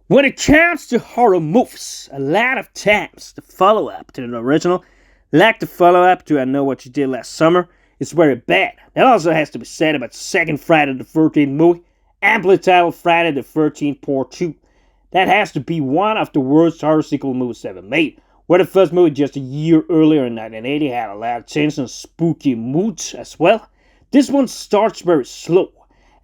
When it comes to horror movies, a lot of times the follow-up to the original, like the follow-up to I Know What You Did Last Summer, is very bad. That also has to be said about the second Friday the 13th movie, amply titled Friday the 13th Part 2. That has to be one of the worst horror sequel movies ever made. Where the first movie just a year earlier in 1980 had a lot of tension and spooky moods as well, this one starts very slow,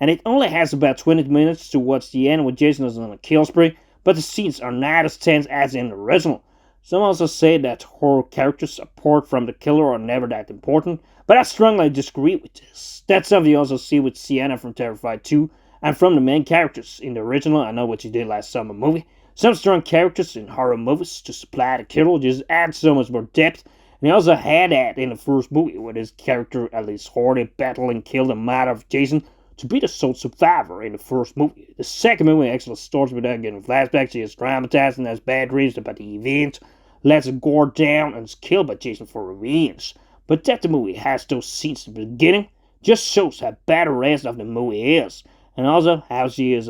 and it only has about 20 minutes towards the end when Jason is on a kill spree, but the scenes are not as tense as in the original. Some also say that horror characters apart from the killer are never that important, but I strongly disagree with this. That's something you also see with Sienna from Terrified 2, and from the main characters in the original I Know What You Did Last Summer movie. Some strong characters in horror movies to supply the killer just add so much more depth, and he also had that in the first movie, with his character at least Hardy battling kill the mother of Jason to be the sole survivor in the first movie. The second movie actually starts with her getting flashbacks. She is traumatized and has bad dreams about the event, lets her guard down, and is killed by Jason for revenge. But that the movie has those scenes at the beginning just shows how bad the rest of the movie is, and also how she is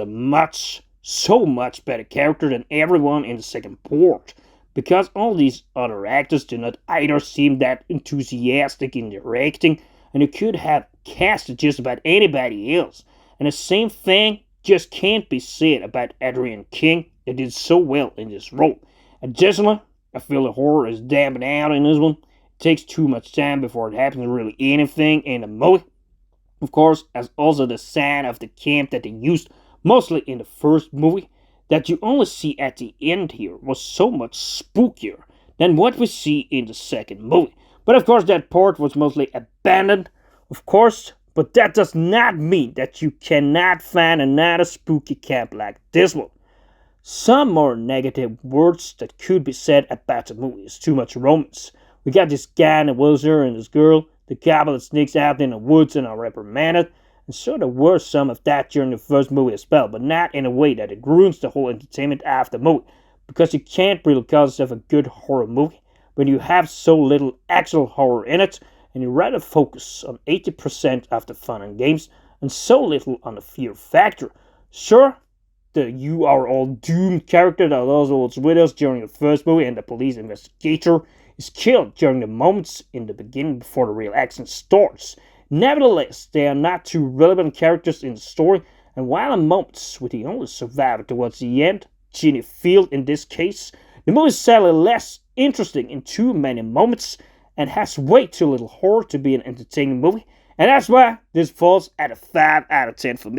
so much better character than everyone in the second part, because all these other actors do not either seem that enthusiastic in their acting, and you could have casted just about anybody else. And the same thing just can't be said about Adrienne King, that did so well in this role. Additionally, I feel the horror is dampened out in this one. It takes too much time before it happens really anything in the movie. Of course, as also the sign of the camp that they used mostly in the first movie, that you only see at the end here, was so much spookier than what we see in the second movie. But of course, that part was mostly abandoned, of course, but that does not mean that you cannot find another spooky camp like this one. Some more negative words that could be said about the movie is too much romance. We got this guy in the wheelchair and this girl, the couple that sneaks out in the woods and are reprimanded, and so there were some of that during the first movie as well, but not in a way that it ruins the whole entertainment of the movie, because you can't really call yourself a good horror movie when you have so little actual horror in it, and you rather focus on 80% of the fun and games, and so little on the fear factor. Sure, the "you are all doomed" character that also was with us during the first movie, and the police investigator is killed during the moments in the beginning before the real action starts. Nevertheless, they are not two relevant characters in the story, and while in moments with the only survivor towards the end, Ginny Field in this case, the movie is sadly less interesting in too many moments and has way too little horror to be an entertaining movie, and that's why this falls at a 5 out of 10 for me.